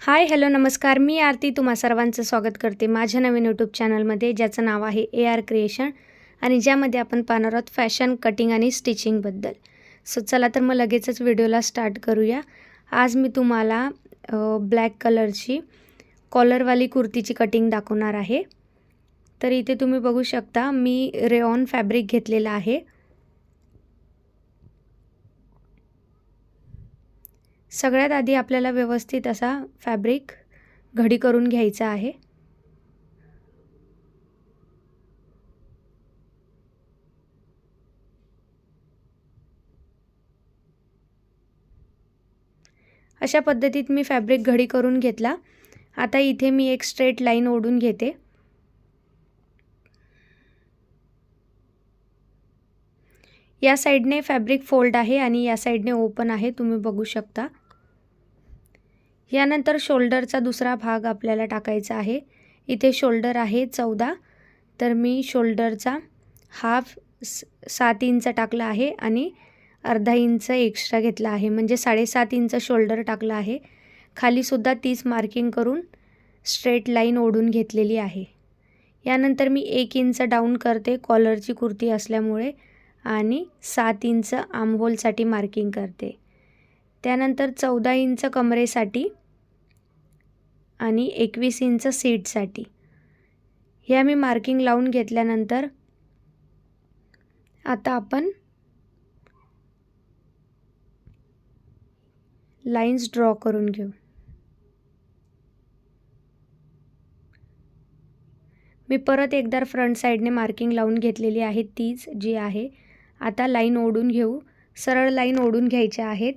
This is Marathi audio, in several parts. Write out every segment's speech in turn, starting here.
हाय, हॅलो, नमस्कार. मी आरती तुम्हा सर्वांचं स्वागत करते माझ्या नवीन यूट्यूब चॅनलमध्ये, ज्याचं नाव आहे AR क्रिएशन आणि ज्यामध्ये आपण पाहणार आहोत फॅशन कटिंग आणि स्टिचिंगबद्दल. सो चला तर मग लगेचच व्हिडिओला स्टार्ट करूया. आज मी तुम्हाला ब्लॅक कलरची कॉलरवाली कुर्तीची कटिंग दाखवणार आहे. तर इथे तुम्ही बघू शकता, मी रेयॉन फॅब्रिक घेतलेला आहे. सगळ्यात आधी आपल्याला व्यवस्थित असा फॅब्रिक घडी करून घ्यायचा आहे. अशा पद्धतीत मी फॅब्रिक घडी करून घेतला. आता इथे मी एक स्ट्रेट लाईन ओढून घेते. या साईडने फॅब्रिक फोल्ड आहे आणि या साईडने ओपन आहे, तुम्ही बघू शकता. यानंतर शोल्डरचा दुसरा भाग आपल्याला टाकायचा आहे. इथे शोल्डर आहे 14, तर मी शोल्डरचा हाफ 7 इंच टाकला आहे आणि अर्धा इंच एक्स्ट्रा घेतला आहे, म्हणजे 7.5 इंच शोल्डर टाकला आहे. खालीसुद्धा 30 मार्किंग करून स्ट्रेट लाईन ओढून घेतलेली आहे. यानंतर मी 1 इंच डाऊन करते, कॉलरची कुर्ती असल्यामुळे, आणि 7 इंच आर्महोलसाठी मार्किंग करते. त्यानंतर 14 इंच कमरेसाठी आणि 21 इंच सीटसाठी. ह्या मी मार्किंग लावून घेतल्यानंतर आता आपण लाईन्स ड्रॉ करून घेऊ. मी परत एकदा फ्रंट साईडने मार्किंग लावून घेतलेली आहे, तीच जी आहे. आता लाईन ओढून घेऊ. सरळ लाईन ओढून घ्यायच्या आहेत.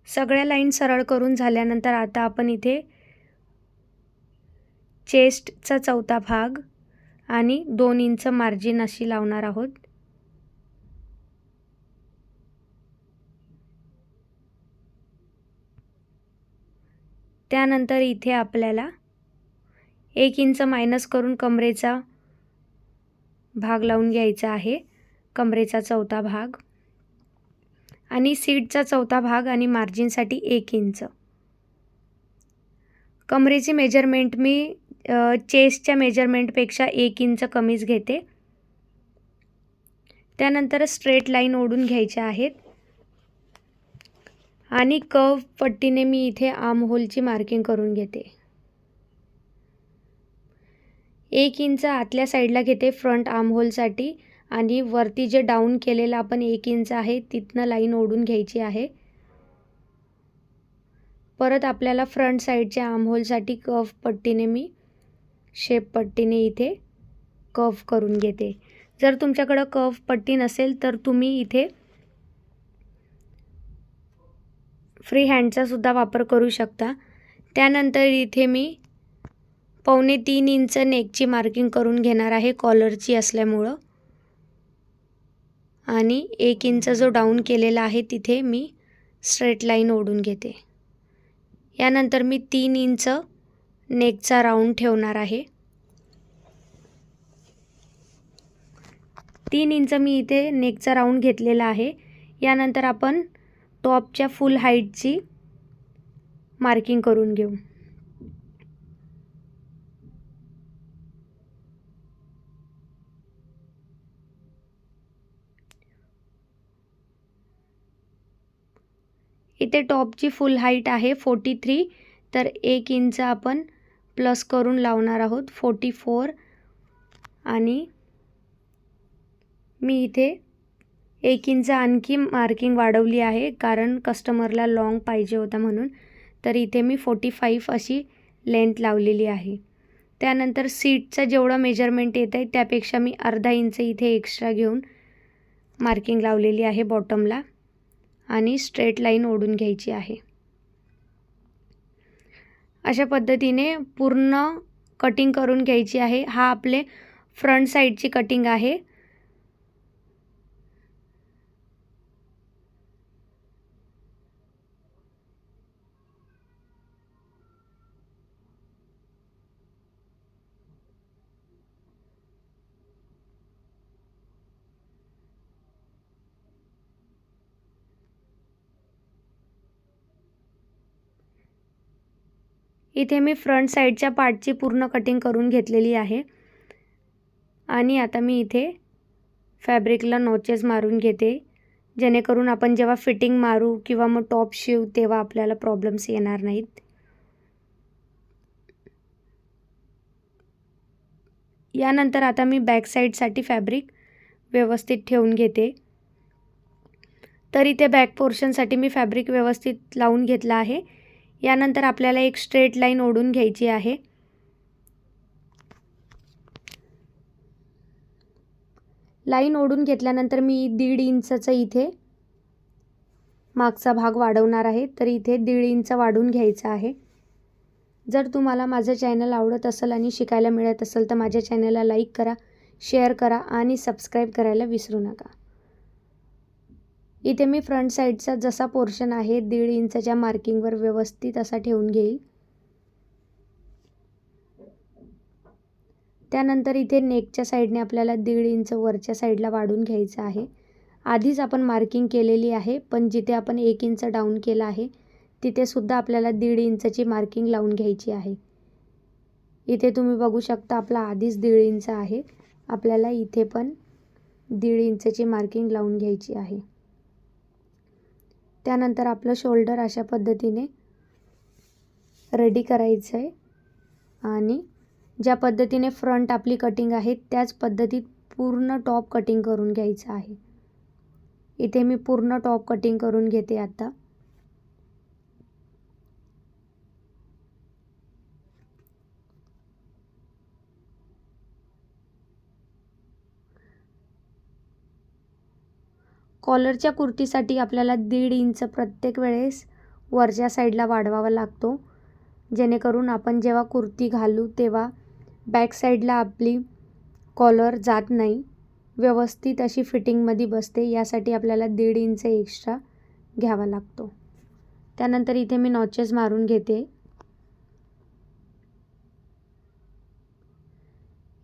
सगळ्या लाईन सरळ करून झाल्यानंतर आता आपण इथे चेस्टचा 4था भाग आणि 2 इंच मार्जिन अशी लावणार आहोत. त्यानंतर इथे आपल्याला 1 इंच मायनस करून कमरेचा भाग लावून घ्यायचा आहे, कमरेचा 4था भाग, आणि सीटचा 4था भाग आणि मार्जिनसाठी 1 इंच. कमरेची मेजरमेंट मी चेस्टच्या मेजरमेंटपेक्षा 1 इंच कमीच घेते. त्यानंतर स्ट्रेट लाईन ओढून घ्यायच्या आहेत आणि कर्व पट्टीने मी इथे आर्महोलची मार्किंग करून घेते. 1 इंच आतल्या साईडला घेते फ्रंट आर्महोलसाठी, आणि वरती जे डाऊन केलेलं आपण 1 इंच आहे तिथनं लाईन ओढून घ्यायची आहे. परत आपल्याला फ्रंट साईडच्या आर्महोलसाठी कर्व पट्टीने मी शेप पट्टीने इथे कर्व करून घेते. जर तुमच्याकडं कर्व पट्टी नसेल तर तुम्ही इथे फ्री हँडचा सुद्धा वापर करू शकता. त्यानंतर इथे मी 2.25 इंच नेकची मार्किंग करून घेणार आहे, कॉलरची असल्यामुळं, आणि 1 इंच जो डाऊन केलेला आहे तिथे मी स्ट्रेट लाईन ओढून घेते. यानंतर मी 3 इंच नेकचा राऊंड ठेवणार आहे. 3 इंच मी इथे नेकचा राऊंड घेतलेला आहे. यानंतर आपण टॉपच्या फुल हाईटची मार्किंग करून घेऊ. इथे टॉपची फुल हाईट आहे 43, तर 1 इंच आपण प्लस करून लावणार आहोत 44, आणि मी इथे 1 इंच आणखी मार्किंग वाढवली आहे, कारण कस्टमरला लॉंग पाहिजे होता म्हणून. तर इथे मी 45 अशी लेंथ लावलेली आहे. त्यानंतर सीटचं जेवढं मेजरमेंट येत आहे त्यापेक्षा मी अर्धा इंच इथे एक्स्ट्रा घेऊन मार्किंग लावलेली आहे बॉटमला, आणि स्ट्रेट लाईन ओढून घ्यायची आहे. अशा पद्धतीने पूर्ण कटिंग करून घ्यायची आहे. हा आपले फ्रंट साईडची कटिंग आहे. इथे मी फ्रंट साईडच्या पार्टची पूर्ण कटिंग करून घेतलेली आहे आणि आता मी इथे फॅब्रिकला नॉचेस मारून घेते, जेणेकरून आपण जेव्हा फिटिंग मारू किंवा मग टॉप शिवू तेव्हा आपल्याला प्रॉब्लेम्स येणार नाहीत. यानंतर आता मी बॅक साईडसाठी फॅब्रिक व्यवस्थित ठेवून घेते. तर इथे बॅक पोर्शनसाठी मी फॅब्रिक व्यवस्थित लावून घेतला आहे. यानंतर आपल्याला एक स्ट्रेट लाईन ओढून घ्यायची आहे. लाईन ओढून घेतल्यानंतर मी 1.5 इंचचा इथे मागचा भाग वाढवणार आहे. तर इथे 1.5 इंच वाढवून घ्यायचा आहे. जर तुम्हाला माझं चॅनल आवडत असेल आणि शिकायला मिळत असेल तर माझ्या चॅनलला लाईक करा, शेअर करा आणि सबस्क्राईब करायला विसरू नका. इथे मी फ्रंट साईडचा जसा पोर्शन आहे 1.5 इंचच्या मार्किंगवर व्यवस्थित असा ठेवून घेईल. त्यानंतर इथे नेकच्या साईडने आपल्याला 1.5 इंच वरच्या साईडला वाढवून घ्यायचं आहे. आधीच आपण मार्किंग केलेली आहे, पण जिथे आपण 1 इंच डाऊन केला आहे तिथे सुद्धा आपल्याला 1.5 इंचची मार्किंग लावून घ्यायची आहे. इथे तुम्ही बघू शकता आपला आधीच 1.5 इंच आहे. आपल्याला इथे पण 1.5 इंचची मार्किंग लावून घ्यायची आहे. त्यानंतर आपलं शोल्डर अशा पद्धतीने रेडी करायचं आहे आणि ज्या पद्धतीने फ्रंट आपली कटिंग आहे त्याच पद्धतीत पूर्ण टॉप कटिंग करून घ्यायचं आहे. इथे मी पूर्ण टॉप कटिंग करून घेते आता. कॉलरच्या कुर्तीसाठी आपल्याला 1.5 इंच प्रत्येक वेळेस वरच्या साईडला वाढवावा लागतो, जेणेकरून आपण जेव्हा कुर्ती घालू तेव्हा बॅक साईडला आपली कॉलर जात नाही, व्यवस्थित अशी फिटिंगमध्ये बसते. यासाठी आपल्याला 1.5 इंच एक्स्ट्रा घ्यावा लागतो. त्यानंतर इथे मी नॉचेस मारून घेते.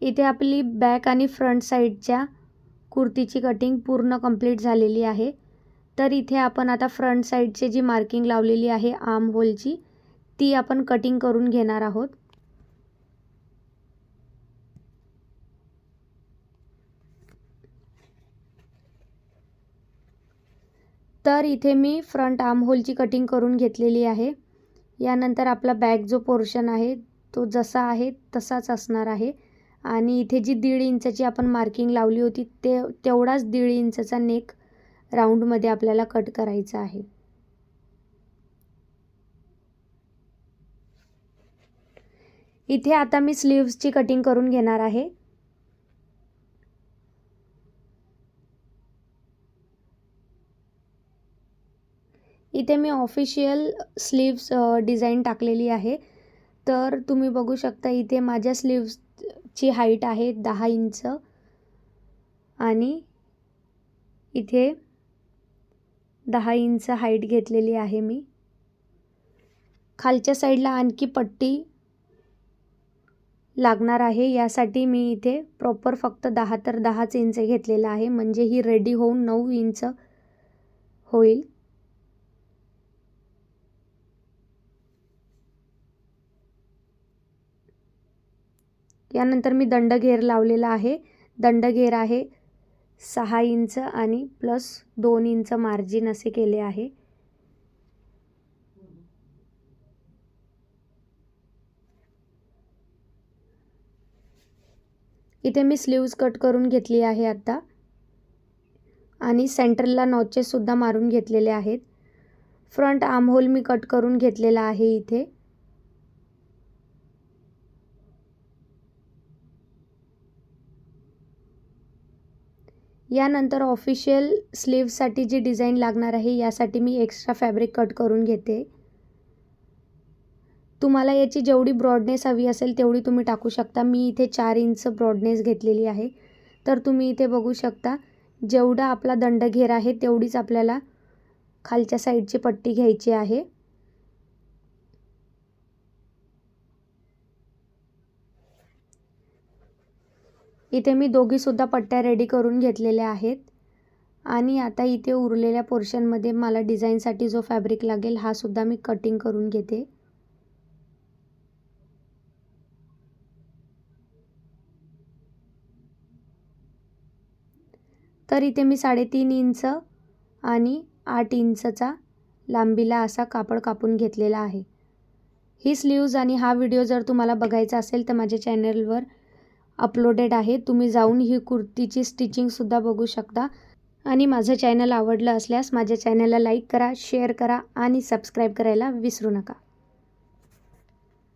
इथे आपली बॅक आणि फ्रंट साईडच्या कुर्तीची कटिंग पूर्ण कंप्लीट झालेली आहे. तर इथे आपण आता फ्रंट साईडची जी मार्किंग लावलेली आहे आर्म होलची ती आपण कटिंग करून घेणार आहोत. तर इथे मी फ्रंट आर्म होलची कटिंग करून घेतलेली आहे. यानंतर आपला बॅक जो पोर्शन आहे तो जसा आहे तसाच असणार आहे आणि इथे जी 1.5 इंचची आपण मार्किंग लावली होती तेवढाच 1.5 इंचचा नेक राऊंडमध्ये आपल्याला कट करायचा आहे. इथे आता मी स्लीव्सची कटिंग करून घेणार आहे. इथे मी ऑफिशियल स्लीव्स डिझाईन टाकलेली आहे. तर तुम्ही बघू शकता इथे माझ्या स्लीव्सची हाईट आहे 10 इंच आणि इथे 10 इंच हाईट घेतलेली आहे मी. खालच्या साईडला आणखी पट्टी लागणार आहे, यासाठी मी इथे प्रॉपर फक्त 10 तर 10च इंच घेतलेला आहे, म्हणजे ही रेडी होऊन 9 इंच होईल. यानंतर मी दंडघेर लावलेला आहे. दंडघेर आहे 6 इंच आणि प्लस 2 इंच मार्जिन असे केले आहे. इथे मी स्लीव्स कट करून घेतली आहे आता आणि सेंटरला नॉचेस सुद्धा मारून घेतलेले आहेत. फ्रंट आर्म होल मी कट करून घेतलेला आहे इथे. यानंतर ऑफिशियल स्लीव्ससाठी जी डिझाईन लागणार आहे यासाठी मी एक्स्ट्रा फॅब्रिक कट करून घेते. तुम्हाला याची जेवढी ब्रॉडनेस हवी असेल तेवढी तुम्ही टाकू शकता. मी इथे 4 इंच ब्रॉडनेस घेतलेली आहे. तर तुम्ही इथे बघू शकता जेवढा आपला दंडघेर आहे तेवढीच आपल्याला खालच्या साईडची पट्टी घ्यायची आहे. इथे मी दोघीसुद्धा पट्ट्या रेडी करून घेतलेल्या आहेत आणि आता इथे उरलेल्या पोर्शनमध्ये मला डिझाईनसाठी जो फॅब्रिक लागेल हा सुद्धा मी कटिंग करून घेते. तर इथे मी 3.5 इंच आणि 8 इंचचा लांबीला असा कापड कापून घेतलेला आहे. ही स्लीव्ज आणि हा व्हिडिओ जर तुम्हाला बघायचा असेल तर माझ्या चॅनलवर अपलोडेड आहे. तुम्ही जाऊन ही कुर्तीची स्टिचिंगसुद्धा बघू शकता. आणि माझं चॅनल आवडलं असल्यास माझ्या चॅनलला लाईक करा, शेअर करा आणि सबस्क्राईब करायला विसरू नका.